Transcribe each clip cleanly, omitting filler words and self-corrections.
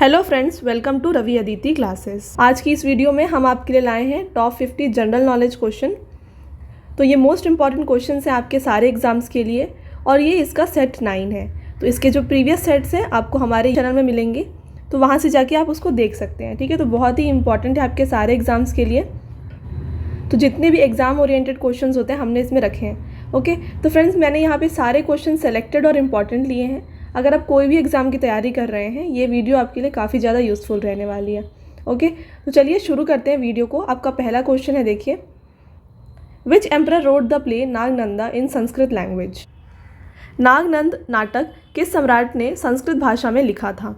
Hello friends, welcome to Ravi Aditi classes. आज की इस वीडियो में हम आपके लिए लाए हैं टॉप 50 जनरल नॉलेज क्वेश्चन। तो ये मोस्ट इंपॉर्टेंट क्वेश्चन है आपके सारे एग्जाम्स के लिए और ये इसका सेट 9 है। तो इसके जो प्रीवियस सेट्स हैं आपको हमारे चैनल में मिलेंगे, तो वहाँ से जाके आप उसको देख सकते हैं। ठीक है, तो बहुत ही इंपॉर्टेंट है आपके सारे एग्जाम्स के लिए। तो जितने भी एग्जाम ओरिएंटेड क्वेश्चंस होते हैं हमने इसमें रखे हैं। ओके, तो फ्रेंड्स मैंने यहाँ पे सारे क्वेश्चन सेलेक्टेड और इम्पॉर्टेंट लिए हैं। अगर आप कोई भी एग्ज़ाम की तैयारी कर रहे हैं, ये वीडियो आपके लिए काफ़ी ज़्यादा यूज़फुल रहने वाली है। ओके, तो चलिए शुरू करते हैं वीडियो को। आपका पहला क्वेश्चन है, देखिए, which emperor wrote the play Nagananda in Sanskrit language. Nagananda नाटक किस सम्राट ने संस्कृत भाषा में लिखा था?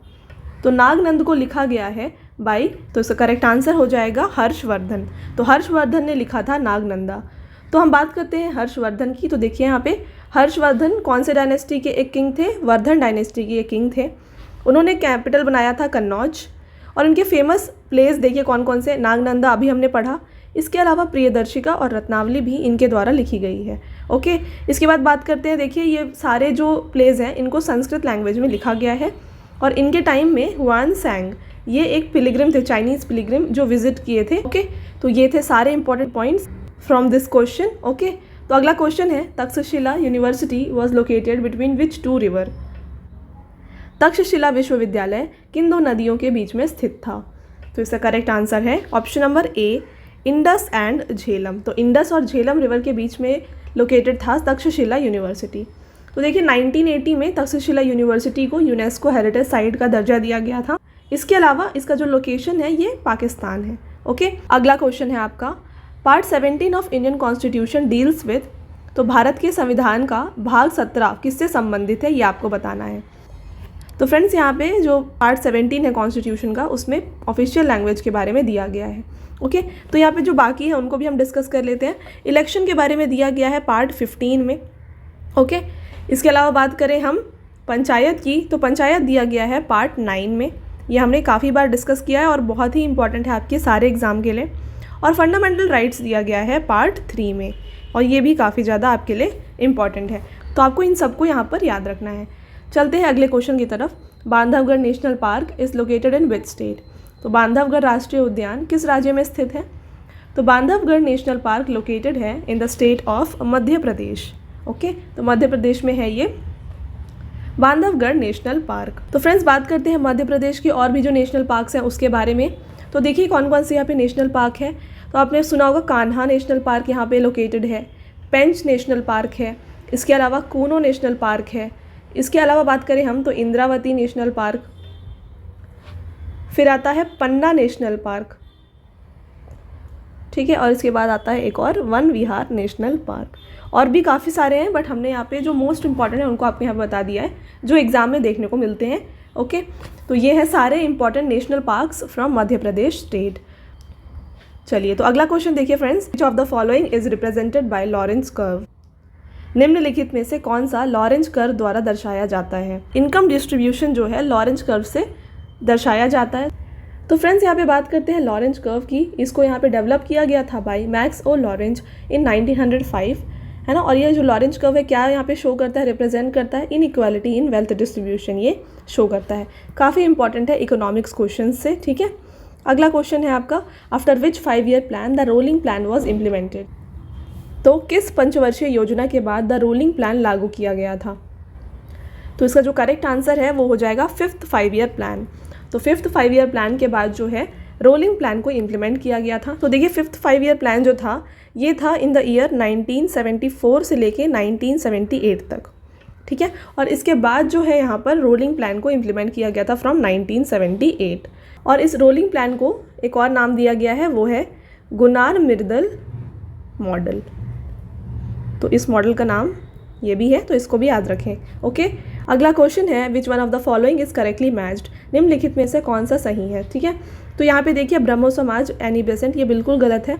तो नागनंद को लिखा गया है बाई, तो इसका करेक्ट आंसर हो जाएगा हर्षवर्धन। तो हर्षवर्धन ने लिखा था नागनंदा। तो हम बात करते हैं हर्षवर्धन की। तो देखिए यहाँ पे हर्षवर्धन कौन से डायनेस्टी के एक किंग थे? वर्धन डायनेस्टी के एक किंग थे। उन्होंने कैपिटल बनाया था कन्नौज और उनके फेमस प्लेस देखिए कौन कौन से? नागनंदा अभी हमने पढ़ा, इसके अलावा प्रियदर्शिका और रत्नावली भी इनके द्वारा लिखी गई है। ओके, इसके बाद बात करते हैं, देखिए ये सारे जो प्लेस हैं इनको संस्कृत लैंग्वेज में लिखा गया है और इनके टाइम में हुआन सैंग ये एक पिलिग्रिम थे, चाइनीज़ पिलिग्रिम जो विजिट किए थे। ओके, तो ये थे सारे important points from this question. Okay, तो अगला क्वेश्चन है, Takshashila university was located between which two river. Takshashila विश्वविद्यालय किन दो नदियों के बीच में स्थित था? तो इसका करेक्ट आंसर है option number A, Indus and Jhelum. तो इंडस और झेलम रिवर के बीच में लोकेटेड था तक्षशिला यूनिवर्सिटी। तो देखिए 1980 में तक्षशिला यूनिवर्सिटी को यूनेस्को हेरिटेज साइट का दर्जा दिया गया था। इसके अलावा इसका जो लोकेशन है ये पाकिस्तान है। ओके, अगला क्वेश्चन है आपका, part 17 of Indian constitution deals with. तो भारत के संविधान का भाग 17 किससे संबंधित है, ये आपको बताना है। तो फ्रेंड्स यहाँ पे जो पार्ट 17 है कॉन्स्टिट्यूशन का, उसमें ऑफिशियल लैंग्वेज के बारे में दिया गया है। ओके, तो यहाँ पे जो बाकी है उनको भी हम डिस्कस कर लेते हैं। इलेक्शन के बारे में दिया गया है पार्ट 15 में। ओके, इसके अलावा बात करें हम पंचायत की, तो पंचायत दिया गया है पार्ट 9 में। ये हमने काफ़ी बार डिस्कस किया है और बहुत ही इंपॉर्टेंट है आपके सारे एग्ज़ाम के लिए। और फंडामेंटल राइट्स दिया गया है पार्ट 3 में और ये भी काफ़ी ज़्यादा आपके लिए इम्पॉर्टेंट है, तो आपको इन सबको यहाँ पर याद रखना है। चलते हैं अगले क्वेश्चन की तरफ। Bandhavgarh national park is located in which state. तो बांधवगढ़ राष्ट्रीय उद्यान किस राज्य में स्थित है? तो बांधवगढ़ नेशनल पार्क लोकेटेड है in the state of Madhya Pradesh. Okay, तो मध्य प्रदेश में है ये बांधवगढ़ नेशनल पार्क। तो फ्रेंड्स बात करते हैं मध्य प्रदेश के और भी जो नेशनल पार्क्स हैं उसके बारे में। तो देखिए कौन कौन से यहाँ पे नेशनल पार्क है। तो आपने सुना होगा कान्हा नेशनल पार्क यहाँ पे लोकेटेड है, पेंच नेशनल पार्क है, इसके अलावा कूनो नेशनल पार्क है, इसके अलावा बात करें हम तो इंद्रावती नेशनल पार्क, फिर आता है पन्ना नेशनल पार्क, ठीक है, और इसके बाद आता है एक और वन विहार नेशनल पार्क। और भी काफ़ी सारे हैं बट हमने यहाँ पे जो मोस्ट इंपॉर्टेंट है उनको आपको यहाँ बता दिया है जो एग्ज़ाम में देखने को मिलते हैं। ओके, तो ये है सारे important national parks from Madhya Pradesh state. चलिए, तो अगला क्वेश्चन देखिए friends, which of the following is represented by Lawrence curve. निम्नलिखित में से कौन सा लॉरेंस कर्व द्वारा दर्शाया जाता है? इनकम डिस्ट्रीब्यूशन जो है लॉरेंस कर्व से दर्शाया जाता है। तो फ्रेंड्स यहाँ पे बात करते हैं लॉरेंस कर्व की। इसको यहाँ पे डेवलप किया गया था बाय मैक्स ओ लॉरेंज इन 1905, है ना। और ये जो लॉरेंज कर्व है क्या यहाँ पे शो करता है, रिप्रेजेंट करता है इनइक्वालिटी इन वेल्थ डिस्ट्रीब्यूशन, ये शो करता है। काफ़ी इंपॉर्टेंट है इकोनॉमिक्स क्वेश्चन से, ठीक है। अगला क्वेश्चन है आपका, after which 5 year plan the rolling plan was implemented. तो किस पंचवर्षीय योजना के बाद द रोलिंग प्लान लागू किया गया था? तो इसका जो करेक्ट आंसर है वो हो जाएगा 5th 5 ईयर प्लान। तो 5th 5 ईयर प्लान के बाद जो है रोलिंग प्लान को इम्प्लीमेंट किया गया था। तो देखिए 5th 5 ईयर प्लान जो था ये था इन द ईयर 1974 से लेके 1978 तक, ठीक है। और इसके बाद जो है यहाँ पर रोलिंग प्लान को इम्प्लीमेंट किया गया था फ्रॉम 1978। और इस रोलिंग प्लान को एक और नाम दिया गया है, वो है गुनार मिर्दल मॉडल। तो इस मॉडल का नाम ये भी है, तो इसको भी याद रखें। ओके, अगला क्वेश्चन है, which one of the following is correctly matched. निम्नलिखित में से कौन सा सही है, ठीक है। तो यहाँ पे देखिए ब्रह्मो समाज एनी बेसेंट, ये बिल्कुल गलत है।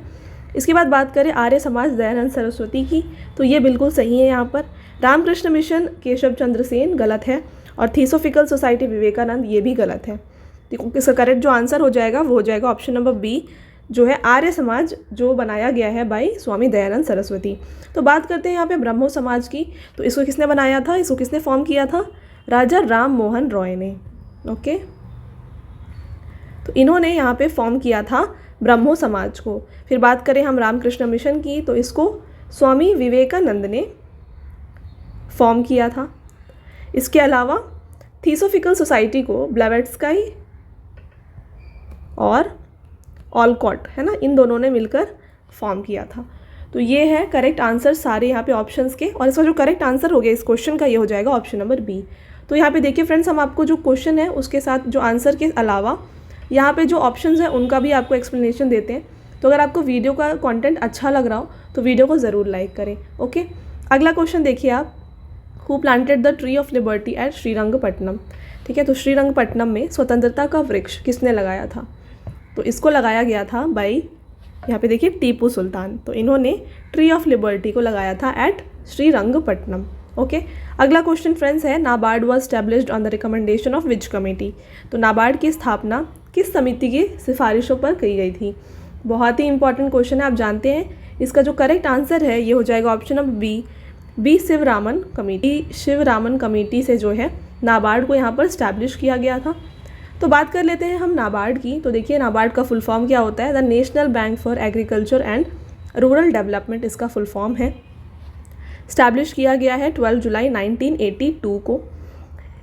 इसके बाद बात करें आर्य समाज दयानंद सरस्वती की, तो ये बिल्कुल सही है। यहाँ पर रामकृष्ण मिशन केशव चंद्र सेन गलत है और थियोसॉफिकल सोसाइटी विवेकानंद ये भी गलत है। इसका करेक्ट जो आंसर हो जाएगा वो हो जाएगा ऑप्शन नंबर बी, जो है आर्य समाज जो बनाया गया है बाई स्वामी दयानंद सरस्वती। तो बात करते हैं यहाँ पे ब्रह्मो समाज की। तो इसको किसने बनाया था, इसको किसने फॉर्म किया था? राजा राम मोहन रॉय ने। ओके, तो इन्होंने यहाँ पे फॉर्म किया था ब्रह्मो समाज को। फिर बात करें हम रामकृष्ण मिशन की, तो इसको स्वामी विवेकानंद ने फॉर्म किया था। इसके अलावा थियोसॉफिकल सोसाइटी को ब्लेवेट्स्की और ऑलकॉट, है ना, इन दोनों ने मिलकर फॉर्म किया था। तो ये है करेक्ट आंसर सारे यहाँ पे ऑप्शंस के, और इसका जो करेक्ट आंसर हो गया इस क्वेश्चन का ये हो जाएगा ऑप्शन नंबर बी। तो यहाँ पे देखिए फ्रेंड्स, हम आपको जो क्वेश्चन है उसके साथ जो आंसर के अलावा यहाँ पे जो ऑप्शंस हैं उनका भी आपको एक्सप्लेनेशन देते हैं। तो अगर आपको वीडियो का कंटेंट अच्छा लग रहा हो तो वीडियो को ज़रूर लाइक करें। ओके, अगला क्वेश्चन देखिए आप, who planted the tree of liberty at Srirangapatnam. ठीक है, तो श्रीरंगपट्टनम में स्वतंत्रता का वृक्ष किसने लगाया था? तो इसको लगाया गया था बाई, यहाँ पे देखिए, टीपू सुल्तान। तो इन्होंने ट्री ऑफ लिबर्टी को लगाया था एट श्रीरंगपट्टनम। ओके, अगला क्वेश्चन फ्रेंड्स है, NABARD was established on the recommendation of which committee. तो नाबार्ड की स्थापना किस समिति की सिफारिशों पर की गई थी? बहुत ही इंपॉर्टेंट क्वेश्चन है, आप जानते हैं। इसका जो करेक्ट आंसर है ये हो जाएगा option number B Sivaraman committee. Sivaraman committee से जो है नाबार्ड को यहाँ पर स्टैब्लिश किया गया था। तो बात कर लेते हैं हम नाबार्ड की। तो देखिए, नाबार्ड का फुल फॉर्म क्या होता है? The national bank for agriculture and rural development इसका फुल फॉर्म है। स्टैब्लिश किया गया है 12 जुलाई 1982 को।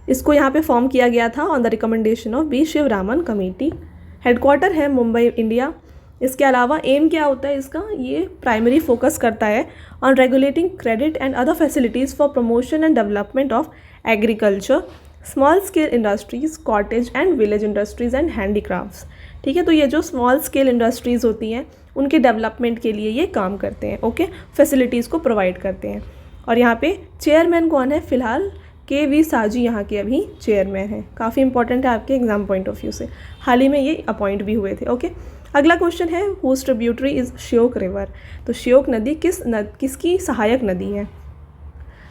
इसको यहाँ पे फॉर्म किया गया था on the recommendation of B Sivaraman committee. Headquarter है मुंबई, इंडिया। इसके अलावा एम क्या होता है इसका? ये प्राइमरी फोकस करता है on regulating credit and other facilities for promotion and development of agriculture, small scale industries, cottage and village industries and handicrafts. ठीक है, तो ये जो स्मॉल स्केल इंडस्ट्रीज़ होती हैं उनके डेवलपमेंट के लिए ये काम करते हैं। ओके, फैसिलिटीज़ को प्रोवाइड करते हैं। और यहाँ पे चेयरमैन कौन है? फिलहाल के.वी. साजी यहाँ के अभी चेयरमैन हैं। काफ़ी इंपॉर्टेंट है आपके एग्जाम पॉइंट ऑफ व्यू से, हाल ही में ये अपॉइंट भी हुए थे। ओके, अगला क्वेश्चन है, whose tributary is Shyok river. तो श्योक नदी किसकी सहायक नदी है?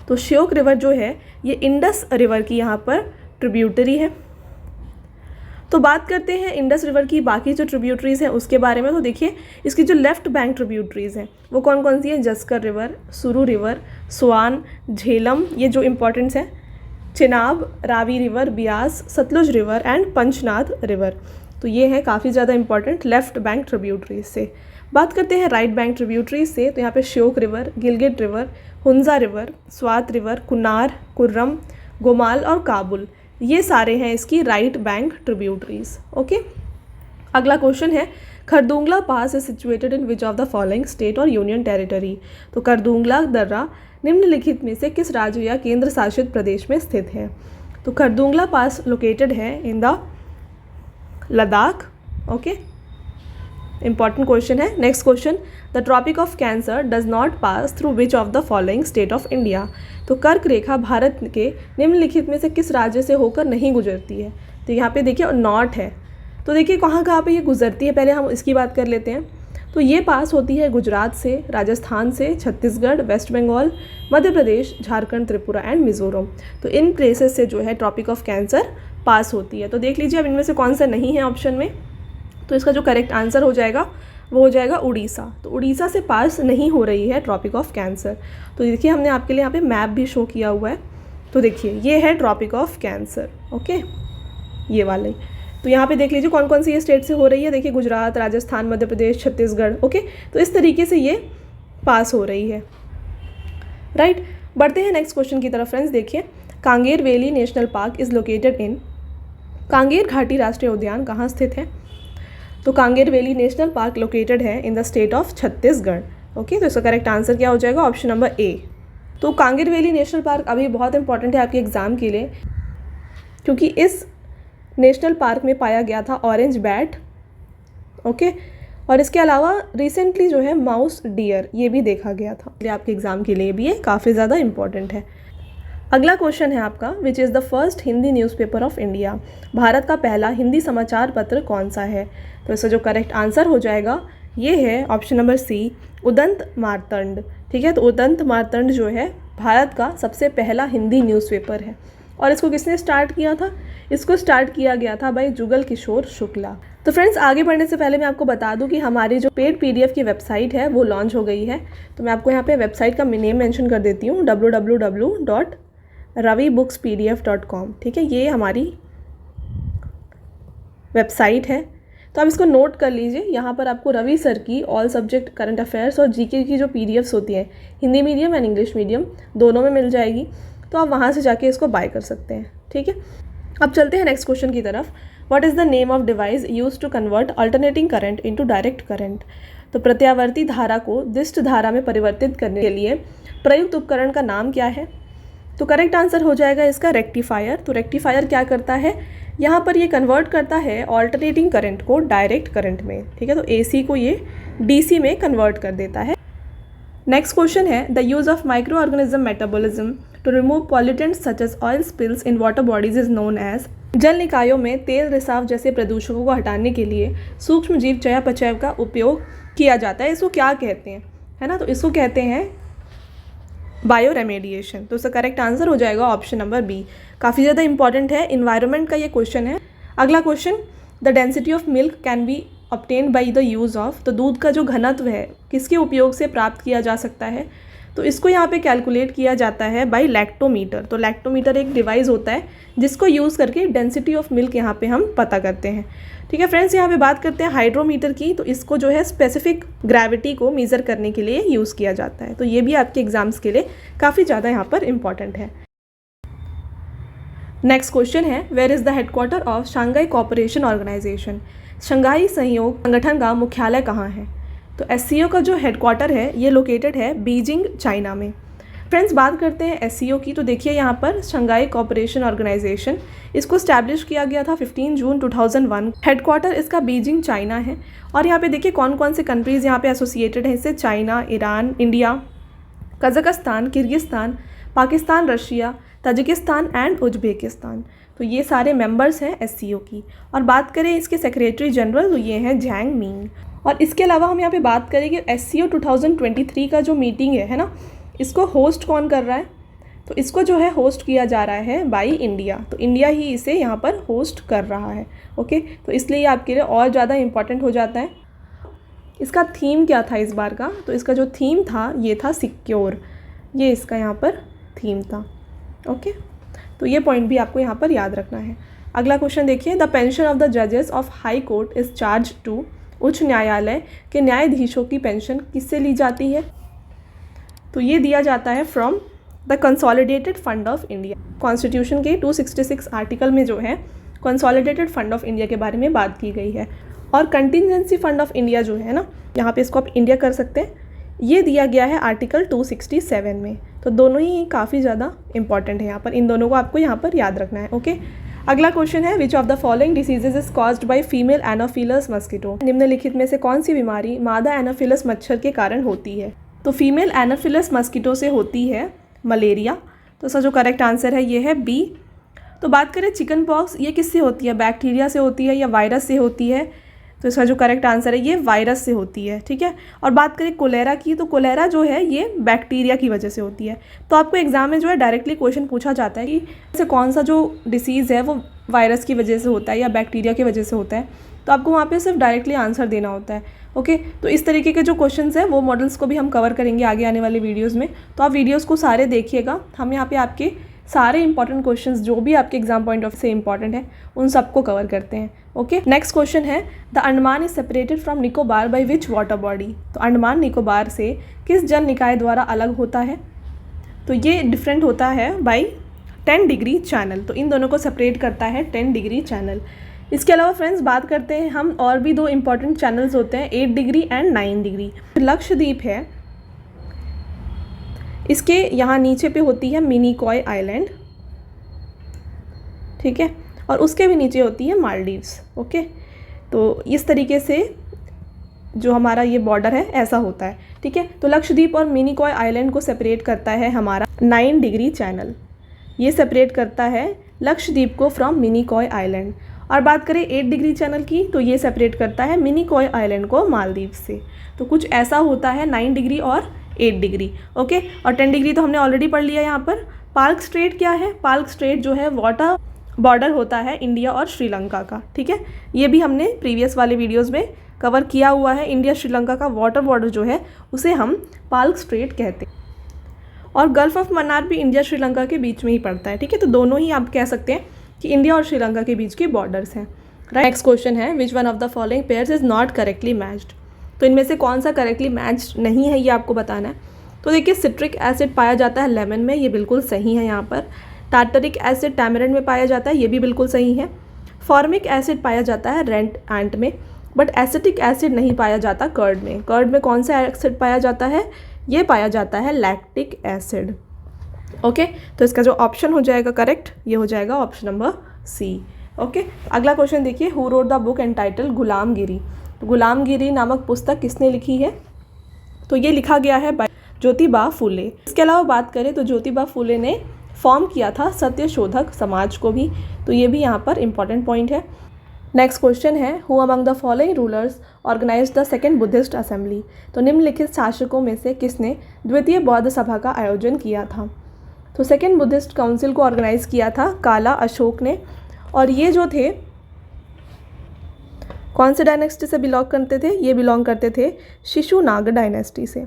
तो श्योक रिवर जो है ये इंडस रिवर की यहाँ पर ट्रिब्यूटरी है। तो बात करते हैं इंडस रिवर की बाकी जो ट्रिब्यूटरीज़ हैं उसके बारे में। तो देखिए, इसकी जो लेफ्ट बैंक ट्रिब्यूटरीज़ हैं वो कौन कौन सी हैं? जस्कर रिवर, सुरू रिवर, स्वान, झेलम, ये जो इंपॉर्टेंट्स हैं, Chenab, Ravi river, Beas, Sutlej river and Panchnad river. तो ये है काफ़ी ज़्यादा इंपॉर्टेंट लेफ्ट बैंक ट्रिब्यूटरीज से। बात करते हैं राइट बैंक ट्रिब्यूटरीज से। तो यहाँ पे Shyok river, Gilgit river, Hunza river, Swat river, Kunar, Kurram, Gomal और काबुल, ये सारे हैं इसकी राइट बैंक ट्रिब्यूटरीज। ओके, अगला क्वेश्चन है, Khardung La pass is situated in which of the following state और यूनियन टेरिटरी। तो खरदुंगला दर्रा निम्नलिखित में से किस राज्य या केंद्र शासित प्रदेश में स्थित है? तो खरदुंगला पास लोकेटेड है in the Ladakh. Okay, important question है। Next question, the tropic of cancer does not pass through which of the following state of India. तो कर्क रेखा भारत के निम्नलिखित में से किस राज्य से होकर नहीं गुजरती है? तो यहाँ पे देखिए नॉट है, तो देखिए कहाँ पे ये गुजरती है, पहले हम इसकी बात कर लेते हैं। तो ये पास होती है गुजरात से, राजस्थान से, Chhattisgarh, West Bengal, Madhya Pradesh, Jharkhand, Tripura and Mizoram. तो इन प्लेसेस से जो है ट्रॉपिक ऑफ कैंसर पास होती है। तो देख लीजिए अब इनमें से कौन सा नहीं है ऑप्शन में। तो इसका जो करेक्ट आंसर हो जाएगा वो हो जाएगा उड़ीसा। तो उड़ीसा से पास नहीं हो रही है ट्रॉपिक ऑफ कैंसर। तो देखिए हमने आपके लिए यहाँ पे मैप भी शो किया हुआ है। तो देखिए ये है ट्रॉपिक ऑफ कैंसर। ओके, ये वाले। तो यहाँ पे देख लीजिए कौन कौन सी ये स्टेट से हो रही है। देखिए गुजरात, राजस्थान, मध्य प्रदेश, छत्तीसगढ़। ओके, तो इस तरीके से ये पास हो रही है। राइट, बढ़ते हैं नेक्स्ट क्वेश्चन की तरफ फ्रेंड्स। देखिए, Kanger valley national park is located in. Kanger घाटी राष्ट्रीय उद्यान कहाँ स्थित है? तो Kanger valley national park located है in the state of Chhattisgarh. Okay, तो इसका करेक्ट आंसर क्या हो जाएगा? Option number A. तो कांगेर वैली नेशनल पार्क अभी बहुत इंपॉर्टेंट है आपके एग्जाम के लिए, क्योंकि इस नेशनल पार्क में पाया गया था ऑरेंज बैट। ओके, और इसके अलावा रिसेंटली जो है माउस डियर ये भी देखा गया था। ये आपके एग्जाम के लिए भी ये काफ़ी ज़्यादा इंपॉर्टेंट है। अगला क्वेश्चन है आपका, which is the first Hindi newspaper of India. Bharat का पहला हिंदी समाचार पत्र कौन सा है? तो इसका जो करेक्ट आंसर हो जाएगा ये है option number C, Udant Martand. ठीक है, तो उदंत मार्तंड जो है भारत का सबसे पहला हिंदी न्यूज़पेपर है। और इसको किसने स्टार्ट किया था? इसको स्टार्ट किया गया था भाई जुगल किशोर शुक्ला। तो फ्रेंड्स, आगे बढ़ने से पहले मैं आपको बता दूं कि हमारी जो पेड PDF की वेबसाइट है वो लॉन्च हो गई है। तो मैं आपको यहाँ पे वेबसाइट का नेम मेंशन कर देती हूँ, www.ravibookspdf.com। ठीक है, ये हमारी वेबसाइट है। तो आप इसको नोट कर लीजिए। यहाँ पर आपको रवि सर की ऑल सब्जेक्ट करंट अफेयर्स और जीके की जो पीडीएफ्स होती हैं Hindi medium and English medium दोनों में मिल जाएगी, तो आप वहाँ से जाके इसको बाय कर सकते हैं। ठीक है, अब चलते हैं नेक्स्ट क्वेश्चन की तरफ। What is the name of device use to convert alternating current into direct current. तो प्रत्यावर्ती धारा को दिष्ट धारा में परिवर्तित करने के लिए प्रयुक्त उपकरण का नाम क्या है। तो करेक्ट आंसर हो जाएगा इसका रेक्टिफायर। तो रेक्टिफायर क्या करता है, यहाँ पर ये कन्वर्ट करता है ऑल्टरनेटिंग करंट को डायरेक्ट करंट में। ठीक है, तो एसी को ये डीसी में कन्वर्ट कर देता है। नेक्स्ट क्वेश्चन है the use of micro organism metabolism to remove pollutants such as oil spills in water bodies is known as. जल निकायों में तेल रिसाव जैसे प्रदूषकों को हटाने के लिए सूक्ष्म जीव चयापचय का उपयोग किया जाता है, इसको क्या कहते हैं, है ना। तो इसको कहते हैं बायो रेमेडिएशन। तो इसका करेक्ट आंसर हो जाएगा ऑप्शन नंबर बी। काफ़ी ज़्यादा इंपॉर्टेंट है, इन्वायरमेंट का ये क्वेश्चन है। अगला question, the density of milk can be obtained by the use of. तो दूध का जो घनत्व है किसके उपयोग से प्राप्त किया जा सकता है। तो इसको यहाँ पे कैलकुलेट किया जाता है बाई लैक्टोमीटर। तो लैक्टोमीटर एक डिवाइस होता है जिसको यूज़ करके डेंसिटी ऑफ मिल्क यहाँ पे हम पता करते हैं। ठीक है फ्रेंड्स, यहाँ पे बात करते हैं हाइड्रोमीटर की। तो इसको जो है स्पेसिफिक ग्रेविटी को मेज़र करने के लिए यूज़ किया जाता है। तो ये भी आपके एग्जाम्स के लिए काफ़ी ज़्यादा यहाँ पर इम्पॉर्टेंट है। नेक्स्ट क्वेश्चन है where is the headquarter of Shanghai cooperation organisation. Shanghai सहयोग संगठन का मुख्यालय कहाँ है। तो एससीओ का जो हेडक्वार्टर है ये लोकेटेड है बीजिंग चाइना में। फ्रेंड्स, बात करते हैं एससीओ की। तो देखिए यहाँ पर शंघाई कोऑपरेशन ऑर्गेनाइजेशन, इसको स्टैब्लिश किया गया था 15 जून 2001। हेडक्वार्टर इसका बीजिंग चाइना है। और यहाँ पे देखिए कौन कौन से कंट्रीज़ यहाँ पे एसोसिएटेड हैं इससे, China, Iran, India, Kazakhstan, Kyrgyzstan, Pakistan, Russia, Tajikistan and Uzbekistan. तो ये सारे मेंबर्स हैं एससीओ की। और बात करें इसके सेक्रेटरी जनरल, तो ये हैं जैंग मिंग। और इसके अलावा हम यहाँ पे बात करें कि एससीओ 2023 का जो मीटिंग है ना, इसको होस्ट कौन कर रहा है। तो इसको जो है होस्ट किया जा रहा है बाई इंडिया। तो इंडिया ही इसे यहाँ पर होस्ट कर रहा है। ओके, तो इसलिए आपके लिए और ज़्यादा इम्पॉर्टेंट हो जाता है। इसका थीम क्या था इस बार का, तो इसका जो थीम था ये था सिक्योर, ये इसका यहाँ पर थीम था। ओके, तो ये पॉइंट भी आपको यहाँ पर याद रखना है। अगला क्वेश्चन देखिए, द पेंशन ऑफ द जजेस of high court is charge to. उच्च न्यायालय के न्यायाधीशों की पेंशन किससे ली जाती है। तो ये दिया जाता है from the consolidated fund of India. Constitution के 266 आर्टिकल में जो है कंसोलिडेटेड फंड ऑफ इंडिया के बारे में बात की गई है। और कंटिजेंसी फंड ऑफ इंडिया जो है ना, यहाँ पे इसको आप इंडिया कर सकते हैं, ये दिया गया है आर्टिकल 267 में। तो दोनों ही काफ़ी ज़्यादा इंपॉर्टेंट है यहाँ पर, इन दोनों को आपको यहाँ पर याद रखना है। ओके, अगला क्वेश्चन है which of the following diseases is caused by female Anopheles mosquito. निम्नलिखित में से कौन सी बीमारी मादा एनोफिलस मच्छर के कारण होती है। तो फीमेल एनोफिलस मस्कीटो से होती है मलेरिया। तो इसका जो करेक्ट आंसर है ये है बी। तो बात करें चिकन पॉक्स, ये किससे होती है, बैक्टीरिया से होती है या वायरस से होती है। तो इसका जो करेक्ट आंसर है ये वायरस से होती है। ठीक है, और बात करें कोलेरा की, तो कोलेरा जो है ये बैक्टीरिया की वजह से होती है। तो आपको एग्जाम में जो है डायरेक्टली क्वेश्चन पूछा जाता है कि ऐसे कौन सा जो डिसीज़ है वो वायरस की वजह से होता है या बैक्टीरिया की वजह से होता है। तो आपको वहाँ पे सिर्फ डायरेक्टली आंसर देना होता है। ओके, तो इस तरीके के जो क्वेश्चंस हैं वो मॉडल्स को भी हम कवर करेंगे आगे आने वाले वीडियोस में। तो आप वीडियोस को सारे देखिएगा। हम यहाँ पे आपके सारे इंपॉर्टेंट क्वेश्चंस जो भी आपके एग्जाम पॉइंट ऑफ से इंपॉर्टेंट है उन सबको कवर करते हैं। ओके, नेक्स्ट क्वेश्चन है the Andaman is separated from Nicobar by which water body. तो अंडमान निकोबार से किस जल निकाय द्वारा अलग होता है। तो ये डिफरेंट होता है बाई 10 डिग्री चैनल। तो इन दोनों को सेपरेट करता है 10 डिग्री चैनल। इसके अलावा फ्रेंड्स बात करते हैं हम और भी दो इंपॉर्टेंट चैनल्स होते हैं 8 डिग्री एंड 9 डिग्री। लक्षद्वीप है, इसके यहाँ नीचे पे होती है मिनिकॉय आइलैंड, ठीक है, और उसके भी नीचे होती है मालदीव्स। ओके, तो इस तरीके से जो हमारा ये बॉर्डर है ऐसा होता है। ठीक है, तो लक्षद्वीप और मिनिकॉय आइलैंड को सेपरेट करता है हमारा 9 डिग्री चैनल। ये सेपरेट करता है लक्षद्वीप को फ्रॉम मिनिकॉय आइलैंड। और बात करें 8 डिग्री चैनल की, तो ये सेपरेट करता है मिनिकॉय आइलैंड को मालदीव से। तो कुछ ऐसा होता है 9 डिग्री और 8 डिग्री। ओके, और 10 डिग्री तो हमने ऑलरेडी पढ़ लिया। यहाँ पर पाल्क स्ट्रेट क्या है, पाल्क स्ट्रेट जो है वाटर बॉर्डर होता है इंडिया और श्रीलंका का। ठीक है, ये भी हमने प्रीवियस वाले वीडियोज़ में कवर किया हुआ है। इंडिया श्रीलंका का वाटर बॉर्डर जो है उसे हम पाल्क स्ट्रेट कहते हैं। और गल्फ ऑफ मन्नार भी इंडिया श्रीलंका के बीच में ही पड़ता है। ठीक है, तो दोनों ही आप कह सकते हैं कि इंडिया और श्रीलंका के बीच के बॉर्डर्स हैं। नेक्स्ट क्वेश्चन है which one of the following pairs is not correctly matched. तो इनमें से कौन सा करेक्टली मैच्ड नहीं है ये आपको बताना है। तो देखिए सिट्रिक एसिड पाया जाता है लेमन में, ये बिल्कुल सही है यहाँ पर। टार्टरिक एसिड टैमरिंड में पाया जाता है, ये भी बिल्कुल सही है। फॉर्मिक एसिड पाया जाता है रेंट एंट में, बट एसिटिक एसिड नहीं पाया जाता कर्ड में। कर्ड में कौन सा एसिड पाया जाता है, ये पाया जाता है लैक्टिक एसिड। ओके, तो इसका जो ऑप्शन हो जाएगा करेक्ट, ये हो जाएगा ऑप्शन नंबर सी। ओके, अगला क्वेश्चन देखिए, who wrote the book entitle Gulamgiri. तो गुलामगिरी नामक पुस्तक किसने लिखी है, तो ये लिखा गया है बाय ज्योतिबा फुले। इसके अलावा बात करें तो ज्योतिबा फुले ने फॉर्म किया था सत्यशोधक समाज को भी, तो ये भी यहाँ पर इंपॉर्टेंट पॉइंट है। नेक्स्ट क्वेश्चन है, who among the following rulers organise the second Buddhist assembly. तो निम्नलिखित शासकों में से किसने द्वितीय बौद्ध सभा का आयोजन किया था। तो सेकेंड बुद्धिस्ट काउंसिल को ऑर्गेनाइज किया था काला अशोक ने, और ये जो थे कौन से डायनेस्टी से बिलोंग करते थे, ये बिलोंग करते थे शिशुनाग डायनेस्टी से।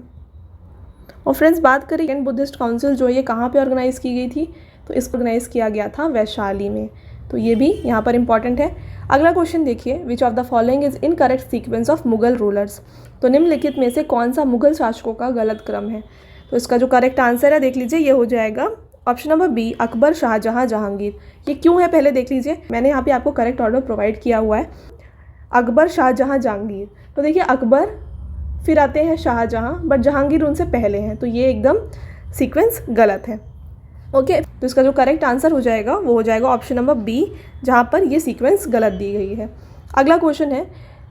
और फ्रेंड्स बात करें सेकेंड बुद्धिस्ट काउंसिल जो ये कहाँ पे ऑर्गेनाइज की गई थी, तो इसको ऑर्गेनाइज किया गया था वैशाली में, तो ये भी यहाँ पर इंपॉर्टेंट है। अगला क्वेश्चन देखिए, विच of the following is incorrect sequence of Mughal rulers. तो निम्नलिखित में से कौन सा मुगल शासकों का गलत क्रम है। तो इसका जो करेक्ट आंसर है देख लीजिए, ये हो जाएगा option number B, Akbar, Shahjahan, Jahangir. ये क्यों है पहले देख लीजिए, मैंने यहाँ पे आपको करेक्ट ऑर्डर प्रोवाइड किया हुआ है, अकबर, शाहजहां, जहांगीर। तो देखिए अकबर फिर आते हैं शाहजहां, बट जहांगीर उनसे पहले हैं, तो ये एकदम सीक्वेंस गलत है। ओके, तो इसका जो करेक्ट आंसर हो जाएगा वो हो जाएगा ऑप्शन नंबर बी, जहाँ पर ये सीक्वेंस गलत दी गई है। अगला क्वेश्चन है,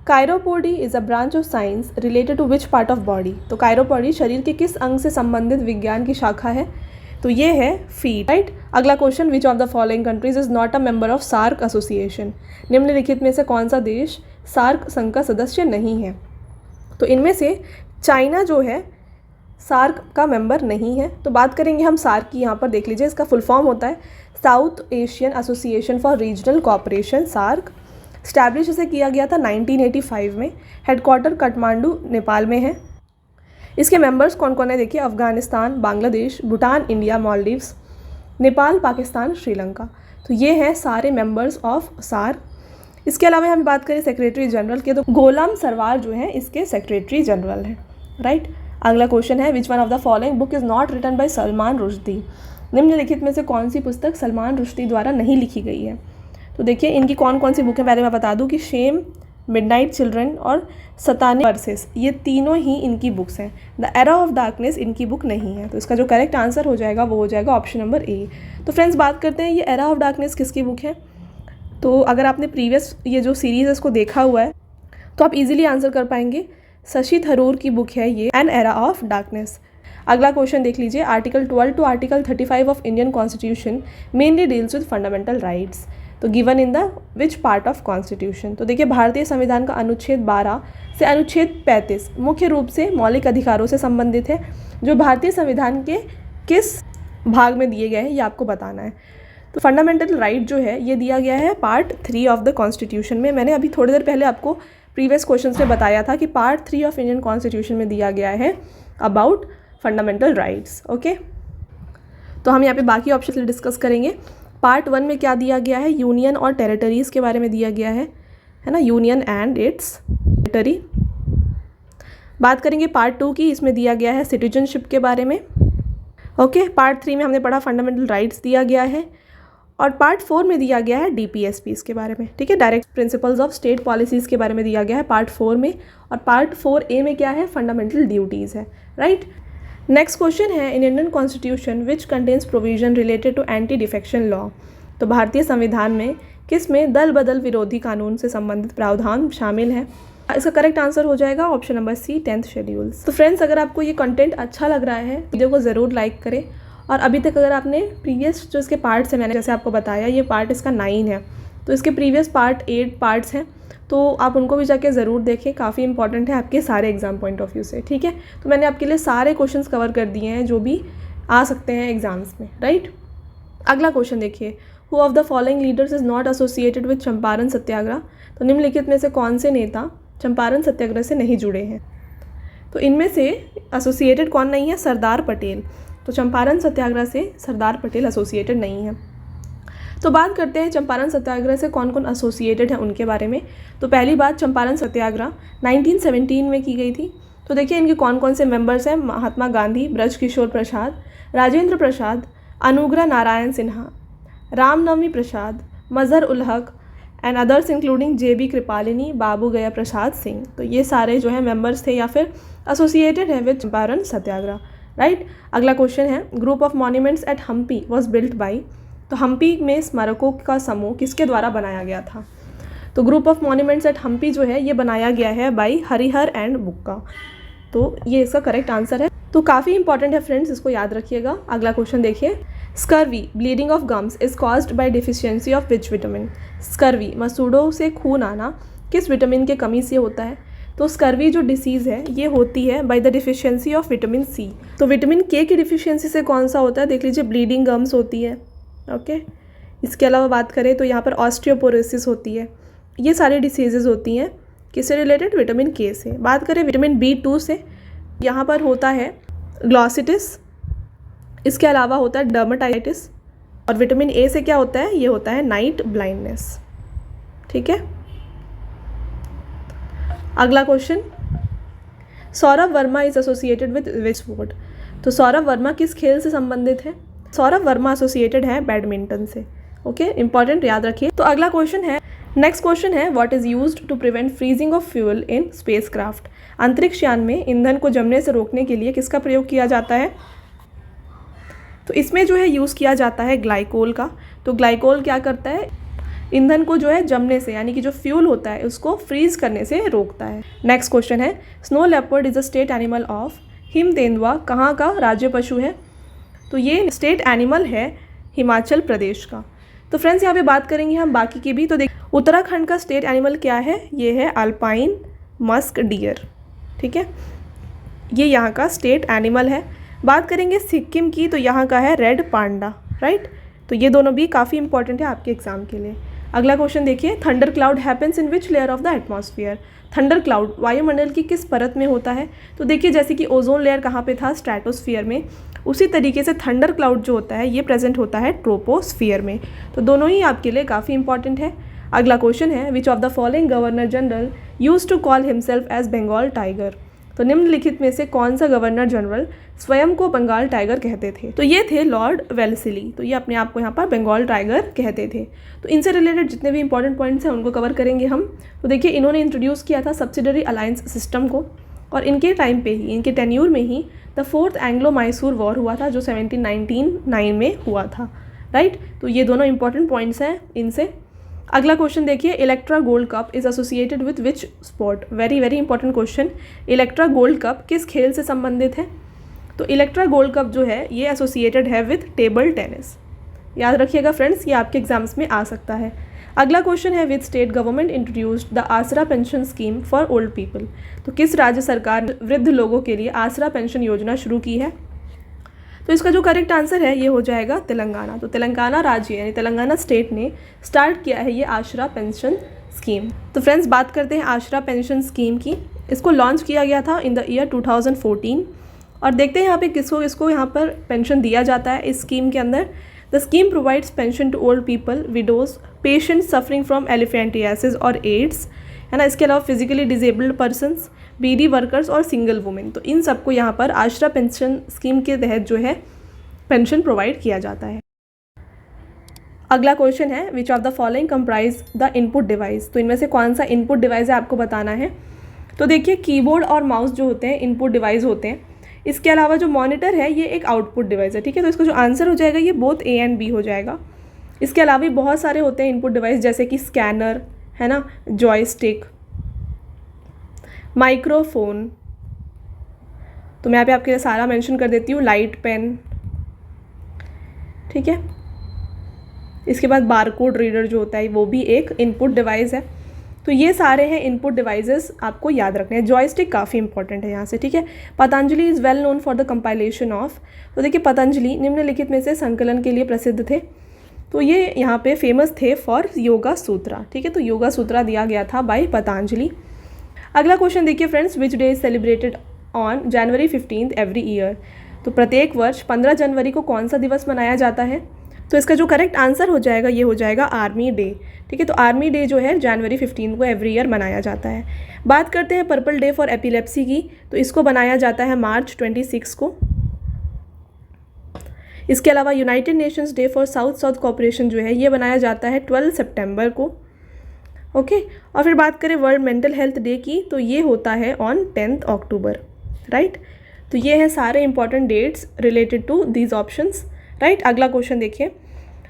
chiropody is a branch of science related to which part of body. तो कायरोपोडी शरीर के किस अंग से संबंधित विज्ञान की शाखा है, तो ये है फीट, राइट। अगला question, which of the following countries is not a member of SAARC association. निम्नलिखित में से कौन सा देश सार्क संघ का सदस्य नहीं है। तो इनमें से चाइना जो है सार्क का मेंबर नहीं है। तो बात करेंगे हम सार्क की, यहाँ पर देख लीजिए इसका फुल फॉर्म होता है South Asian Association for Regional Cooperation, SAARC. Establish इसे किया गया था 1985 में। हेडक्वार्टर काठमांडू नेपाल में है। इसके मेंबर्स कौन कौन है देखिए, अफगानिस्तान, बांग्लादेश, भूटान, इंडिया, मालदीव्स, नेपाल, पाकिस्तान, श्रीलंका। तो ये हैं सारे मेंबर्स ऑफ सार्क। इसके अलावा हम बात करें सेक्रेटरी जनरल के, तो गोलाम सरवार जो है इसके सेक्रेटरी जनरल हैं, राइट। अगला क्वेश्चन है, which one of the following book is not written by Salman Rushdie. निम्नलिखित में से कौन सी पुस्तक सलमान रुश्दी द्वारा नहीं लिखी गई है। तो देखिए इनकी कौन कौन सी बुक है, पहले मैं बता दूं कि शेम, मिडनाइट चिल्ड्रन और सताने वर्सेस, ये तीनों ही इनकी बुक्स हैं। द एरा ऑफ डार्कनेस इनकी बुक नहीं है। तो इसका जो करेक्ट आंसर हो जाएगा वो हो जाएगा ऑप्शन नंबर ए। तो फ्रेंड्स बात करते हैं ये एरा ऑफ डार्कनेस किसकी बुक है। तो अगर आपने प्रीवियस ये जो सीरीज़ है इसको देखा हुआ है तो आप इजीली आंसर कर पाएंगे। शशि थरूर की बुक है ये, एन एरा ऑफ डार्कनेस। अगला क्वेश्चन देख लीजिए, article 12 to article 35 of Indian constitution mainly deals with fundamental rights. तो given in the which part of constitution. तो देखिए भारतीय संविधान का अनुच्छेद 12 से अनुच्छेद 35 मुख्य रूप से मौलिक अधिकारों से संबंधित है। जो भारतीय संविधान के किस भाग में दिए गए हैं ये आपको बताना है। तो फंडामेंटल राइट जो है ये दिया गया है पार्ट 3 ऑफ द कॉन्स्टिट्यूशन में। मैंने अभी थोड़ी देर पहले आपको प्रीवियस क्वेश्चन में बताया था कि पार्ट 3 ऑफ इंडियन कॉन्स्टिट्यूशन में दिया गया है अबाउट फंडामेंटल राइट्स। ओके, तो हम यहाँ पे बाकी ऑप्शन डिस्कस करेंगे। पार्ट 1 में क्या दिया गया है, यूनियन और टेरिटरीज़ के बारे में दिया गया है ना, यूनियन एंड इट्स टेरिटरी। बात करेंगे पार्ट 2 की, इसमें दिया गया है सिटीजनशिप के बारे में। ओके, पार्ट 3 में हमने पढ़ा फंडामेंटल राइट्स दिया गया है, और पार्ट 4 में दिया गया है DPSPs के बारे में, ठीक है, direct principles of state policies के बारे में दिया गया है पार्ट 4 में। और पार्ट 4A में क्या है, फंडामेंटल ड्यूटीज़ है, राइट। नेक्स्ट क्वेश्चन है, in Indian constitution which contains provision related to anti defection law. तो भारतीय संविधान में किस में दल बदल विरोधी कानून से संबंधित प्रावधान शामिल है। इसका करेक्ट आंसर हो जाएगा option number C, 10th schedules. तो फ्रेंड्स अगर आपको ये कंटेंट अच्छा लग रहा है वीडियो को ज़रूर लाइक करें, और अभी तक अगर आपने प्रीवियस जो इसके पार्ट्स हैं, मैंने जैसे आपको बताया ये पार्ट इसका 9 है, तो इसके प्रीवियस पार्ट 8 पार्ट्स हैं, तो आप उनको भी जाके ज़रूर देखें, काफ़ी इंपॉर्टेंट है आपके सारे एग्जाम पॉइंट ऑफ व्यू से, ठीक है। तो मैंने आपके लिए सारे क्वेश्चंस कवर कर दिए हैं जो भी आ सकते हैं एग्जाम्स में, राइट। अगला क्वेश्चन देखिए, who of the following leaders is not associated with Champaran Satyagraha. तो निम्नलिखित में से कौन से नेता चंपारण सत्याग्रह से नहीं जुड़े हैं। तो इनमें से एसोसिएटेड कौन नहीं है, सरदार पटेल। तो चंपारण सत्याग्रह से सरदार पटेल एसोसिएटेड नहीं है। तो बात करते हैं चंपारण सत्याग्रह से कौन कौन एसोसिएटेड है उनके बारे में। तो पहली बात, चंपारण सत्याग्रह 1917 में की गई थी। तो देखिए इनके कौन कौन से मेंबर्स हैं। महात्मा गांधी, ब्रजकिशोर प्रसाद, राजेंद्र प्रसाद, अनुग्रह नारायण सिन्हा, रामनवमी प्रसाद, Mazhar ul Haq and others including JB Kripalani, Babu Gaya Prasad Singh. तो ये सारे जो है मेंबर्स थे या फिर एसोसिएटेड है विद चंपारण सत्याग्रह, राइट। अगला क्वेश्चन है, group of monuments at Hampi was built by. तो हम्पी में स्मारकों का समूह किसके द्वारा बनाया गया था। तो group of monuments at Hampi जो है ये बनाया गया है बाई हरिहर एंड बुक्का। तो ये इसका करेक्ट आंसर है। तो काफ़ी इंपॉर्टेंट है फ्रेंड्स, इसको याद रखिएगा। अगला क्वेश्चन देखिए, scurvy bleeding of gums is caused by deficiency of which vitamin. Scurvy मसूड़ों से खून आना किस विटामिन के कमी से होता है। तो स्कर्वी जो डिसीज़ है ये होती है by the deficiency of vitamin C। तो विटामिन K की डिफिशियंसी से कौन सा होता है, देख लीजिए, ब्लीडिंग गम्स होती है। ओके, इसके अलावा बात करें तो यहाँ पर ऑस्टियोपोरोसिस होती है। ये सारी डिसीजेज़ होती हैं किससे रिलेटेड, विटामिन K से। बात करें विटामिन B2 से, यहाँ पर होता है ग्लॉसिटिस, इसके अलावा होता है डर्मेटाइटिस। और विटामिन A से क्या होता है, ये होता है नाइट ब्लाइंडनेस। ठीक है। अगला question, Saurabh Verma is associated with which sport. तो सौरभ वर्मा किस खेल से संबंधित है। सौरभ वर्मा एसोसिएटेड है बैडमिंटन से। ओके, इंपॉर्टेंट, याद रखिए। तो अगला क्वेश्चन है, नेक्स्ट क्वेश्चन है, what is used to prevent freezing of fuel in spacecraft. अंतरिक्ष यान में ईंधन को जमने से रोकने के लिए किसका प्रयोग किया जाता है। तो इसमें जो है यूज़ किया जाता है ग्लाइकोल का। तो ग्लाइकोल क्या करता है, ईंधन को जो है जमने से, यानी कि जो फ्यूल होता है उसको फ्रीज करने से रोकता है। नेक्स्ट क्वेश्चन है, snow leopard is a state animal of. Him तेंदुआ कहाँ का राज्य पशु है। तो ये स्टेट एनिमल है हिमाचल प्रदेश का। तो फ्रेंड्स यहाँ पे बात करेंगे हम बाकी की भी। तो देख, उत्तराखंड का स्टेट एनिमल क्या है, ये है अल्पाइन मस्क डियर। ठीक है, ये यहाँ का स्टेट एनिमल है। बात करेंगे सिक्किम की, तो यहाँ का है रेड पांडा, राइट। तो ये दोनों भी काफ़ी इंपॉर्टेंट है आपके एग्जाम के लिए। अगला क्वेश्चन देखिए, thunder cloud happens in which layer of the atmosphere. Thunder cloud वायुमंडल की किस परत में होता है। तो देखिए, जैसे कि ओजोन लेयर कहाँ पे था, स्ट्रेटोस्फीयर में, उसी तरीके से थंडर क्लाउड जो होता है ये प्रेजेंट होता है ट्रोपोस्फीयर में। तो दोनों ही आपके लिए काफ़ी इंपॉर्टेंट है। अगला क्वेश्चन है, which of the following governor general used to call himself as Bengal tiger. तो निम्नलिखित में से कौन सा गवर्नर जनरल स्वयं को बंगाल टाइगर कहते थे। तो ये थे लॉर्ड वेल्लेस्ली। तो ये अपने आप को यहाँ पर बंगाल टाइगर कहते थे। तो इनसे रिलेटेड जितने भी इंपॉर्टेंट पॉइंट्स हैं उनको कवर करेंगे हम। तो देखिए, इन्होंने इंट्रोड्यूस किया था सब्सिडरी अलायंस सिस्टम को, और इनके टाइम पे ही, इनके टेन्यूर में ही the 4th Anglo Mysore war हुआ था जो 1799 में हुआ था, राइट। तो ये दोनों इंपॉर्टेंट पॉइंट्स हैं इनसे। अगला क्वेश्चन देखिए, Electra gold cup is associated with which sport. Very very important question. Electra gold cup किस खेल से संबंधित है। तो इलेक्ट्रा गोल्ड कप जो है ये एसोसिएटेड है विथ टेबल टेनिस। याद रखिएगा फ्रेंड्स, ये आपके एग्जाम्स में आ सकता है। अगला क्वेश्चन है, which state government introduced the Aasara pension scheme for old people. तो किस राज्य सरकार ने वृद्ध लोगों के लिए आसरा पेंशन योजना शुरू की है। तो इसका जो करेक्ट आंसर है ये हो जाएगा तेलंगाना। तो तेलंगाना राज्य यानी तेलंगाना स्टेट ने स्टार्ट किया है ये आसरा पेंशन स्कीम। तो फ्रेंड्स, बात करते हैं आसरा पेंशन स्कीम की। इसको लॉन्च किया गया था इन द ईयर 2014। और देखते हैं यहाँ पे किसको यहाँ पर पेंशन दिया जाता है इस स्कीम के अंदर। The scheme provides pension to old people, widows, patient suffering from elephantiasis और एड्स, है ना। इसके अलावा physically disabled persons, beedi workers और सिंगल वुमेन। तो इन सबको यहाँ पर आसरा पेंशन स्कीम के तहत जो है पेंशन प्रोवाइड किया जाता है। अगला क्वेश्चन है, which of the following comprise the input device. तो इनमें से कौन सा इनपुट डिवाइस है आपको बताना है। तो देखिए, कीबोर्ड और माउस जो होते हैं इनपुट डिवाइस होते हैं। इसके अलावा जो मॉनिटर है ये एक आउटपुट डिवाइस है, ठीक है। तो इसका जो आंसर हो जाएगा ये बोथ A एंड B हो जाएगा। इसके अलावा भी बहुत सारे होते हैं इनपुट डिवाइस, जैसे कि स्कैनर, है ना, जॉयस्टिक, माइक्रोफोन। तो मैं यहाँ पे आपके लिए सारा मेंशन कर देती हूँ, लाइट पेन, ठीक है। इसके बाद बारकोड रीडर जो होता है वो भी एक इनपुट डिवाइस है। तो ये सारे हैं इनपुट डिवाइसेस, आपको याद रखने हैं। जॉयस्टिक काफ़ी इंपॉर्टेंट है यहाँ से, ठीक है। Patanjali is well known for the compilation of. तो देखिए, पतंजलि निम्नलिखित में से संकलन के लिए प्रसिद्ध थे। तो ये यहाँ पे फेमस थे फॉर योगा सूत्रा, ठीक है। तो योगा सूत्रा दिया गया था बाय पतंजलि। अगला क्वेश्चन देखिए friends, which day is celebrated on January 15 every year. तो प्रत्येक वर्ष 15 जनवरी को कौन सा दिवस मनाया जाता है। तो इसका जो करेक्ट आंसर हो जाएगा ये हो जाएगा आर्मी डे। ठीक है, तो आर्मी डे जो है जनवरी 15 को एवरी ईयर मनाया जाता है। बात करते हैं पर्पल डे फॉर एपिलेप्सी की, तो इसको बनाया जाता है मार्च 26 को। इसके अलावा United Nations day for south south cooperation जो है ये बनाया जाता है 12 सितंबर को। ओके, और फिर बात करें वर्ल्ड मेंटल हेल्थ डे की, तो ये होता है ऑन 10 अक्टूबर। राइट, तो ये है सारे important dates related to these options. Right, अगला क्वेश्चन देखिए।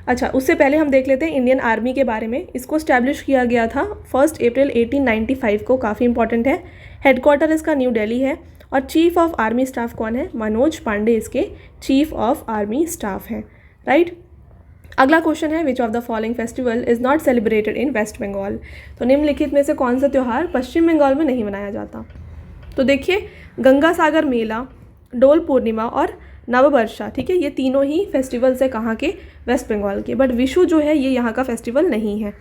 अच्छा, उससे पहले हम देख लेते हैं इंडियन आर्मी के बारे में। इसको स्टैब्लिश किया गया था 1 अप्रैल 1895 को, काफ़ी इंपॉर्टेंट है। हेडक्वार्टर इसका न्यू दिल्ली है और चीफ ऑफ आर्मी स्टाफ कौन है? मनोज पांडे इसके चीफ ऑफ आर्मी स्टाफ हैं। राइट, अगला क्वेश्चन है which of the following festival is not celebrated in West Bengal. तो निम्नलिखित में से कौन सा त्यौहार पश्चिम बंगाल में नहीं मनाया जाता? तो देखिए, गंगा सागर मेला, डोल पूर्णिमा और नववर्षा, ठीक है, ये तीनों ही फेस्टिवल्स है कहाँ के? वेस्ट बंगाल के। बट विशु जो है ये यहाँ का फेस्टिवल नहीं है।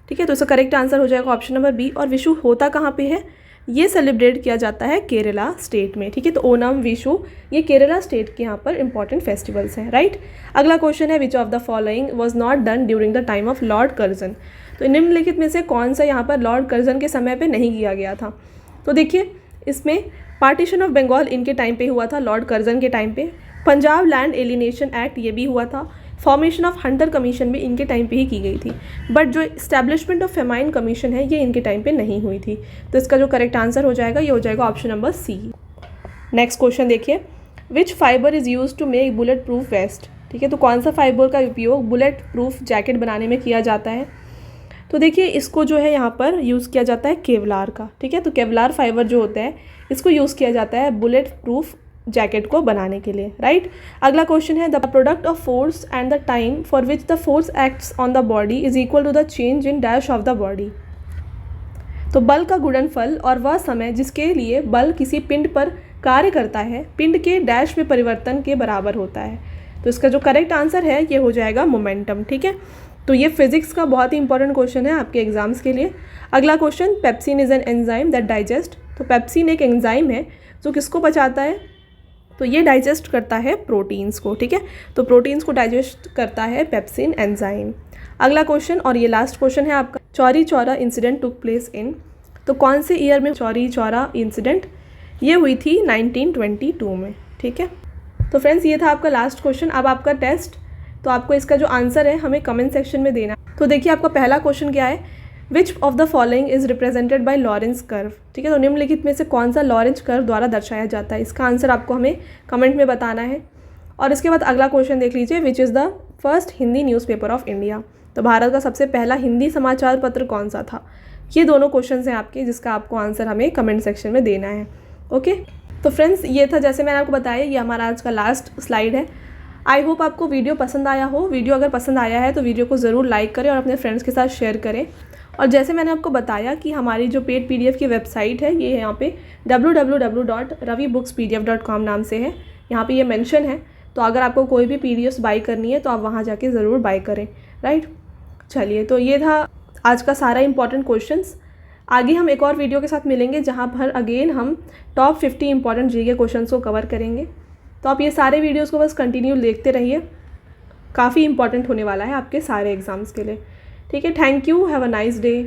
ठीक है, तो इसका करेक्ट आंसर हो जाएगा ऑप्शन नंबर बी। और विशु होता कहाँ पे है? ये सेलिब्रेट किया जाता है केरला स्टेट में। ठीक है, तो ओनम, विशु ये केरला स्टेट के यहाँ पर इंपॉर्टेंट फेस्टिवल्स हैं। राइट, अगला क्वेश्चन है which of the following was not done during the time of Lord Curzon. तो निम्नलिखित में से कौन सा यहाँ पर लॉर्ड कर्जन के समय पर नहीं किया गया था? तो देखिए, इसमें पार्टीशन ऑफ बंगाल इनके टाइम पे हुआ था, लॉर्ड कर्जन के टाइम पे। पंजाब लैंड एलिनेशन एक्ट ये भी हुआ था। फॉर्मेशन ऑफ हंटर कमीशन भी इनके टाइम पे ही की गई थी। बट जो इस्टेब्लिशमेंट ऑफ फेमाइन कमीशन है ये इनके टाइम पे नहीं हुई थी। तो इसका जो करेक्ट आंसर हो जाएगा ये हो जाएगा option number C. Next question देखिए, which fiber is use to make bullet proof vest. ठीक है, तो कौन सा फाइबर का उपयोग बुलेट प्रूफ जैकेट बनाने में किया जाता है? तो देखिए, इसको जो है यहाँ पर यूज़ किया जाता है केवलार का। ठीक है, तो केवलार फाइबर जो होता है इसको यूज़ किया जाता है बुलेट प्रूफ जैकेट को बनाने के लिए। राइट, अगला क्वेश्चन है the product of force and the time for which the force acts on the body is equal to the change in dash of the body. तो बल का गुणनफल और वह समय जिसके लिए बल किसी पिंड पर कार्य करता है पिंड के डैश में परिवर्तन के बराबर होता है। तो इसका जो करेक्ट आंसर है ये हो जाएगा मोमेंटम। ठीक है, तो ये फिजिक्स का बहुत ही इंपॉर्टेंट क्वेश्चन है आपके एग्जाम्स के लिए। अगला question, pepsin is an enzyme that digest. तो पेप्सिन एक एंजाइम है जो किसको पचाता है? तो ये डाइजेस्ट करता है प्रोटीन्स को। ठीक है, तो प्रोटीन्स को डाइजेस्ट करता है पेप्सिन एंजाइम। अगला क्वेश्चन और ये लास्ट क्वेश्चन है आपका, Chauri Chaura incident took place in. तो कौन से ईयर में चौरी चौरा इंसिडेंट ये हुई थी? 1922 में। ठीक है, तो फ्रेंड्स ये था आपका लास्ट क्वेश्चन। अब आपका टेस्ट, तो आपको इसका जो आंसर है हमें कमेंट सेक्शन में देना। तो देखिए, आपका पहला क्वेश्चन क्या है? Which of the following is represented by Lawrence curve. ठीक है, तो निम्नलिखित में से कौन सा लॉरेंस कर्व द्वारा दर्शाया जाता है? इसका आंसर आपको हमें कमेंट में बताना है। और इसके बाद अगला क्वेश्चन देख लीजिए, which is the first Hindi newspaper of India. तो भारत का सबसे पहला हिंदी समाचार पत्र कौन सा था? ये दोनों क्वेश्चन हैं आपके, जिसका आपको आंसर हमें कमेंट सेक्शन में देना है। ओके, तो फ्रेंड्स ये था, जैसे मैंने आपको बताया, ये हमारा आज का लास्ट स्लाइड है। आई होप आपको वीडियो पसंद आया हो। वीडियो अगर पसंद आया है तो वीडियो को ज़रूर लाइक करें और अपने फ्रेंड्स के साथ शेयर करें। और जैसे मैंने आपको बताया कि हमारी जो पेड PDF की वेबसाइट है ये यहाँ पे www.ravibookspdf.com नाम से है। यहाँ पे ये मेंशन है। तो अगर आपको कोई भी PDFs बाई करनी है तो आप वहाँ जाके ज़रूर बाई करें। राइट, चलिए, तो ये था आज का सारा इंपॉर्टेंट क्वेश्चंस। आगे हम एक और वीडियो के साथ मिलेंगे जहाँ पर अगेन हम टॉप 50 इंपॉर्टेंट GK क्वेश्चंस को कवर करेंगे। तो आप ये सारे वीडियोज़ को बस कंटिन्यू देखते रहिए, काफ़ी इंपॉर्टेंट होने वाला है आपके सारे एग्ज़ाम्स के लिए। ठीक है, thank you, have a nice day.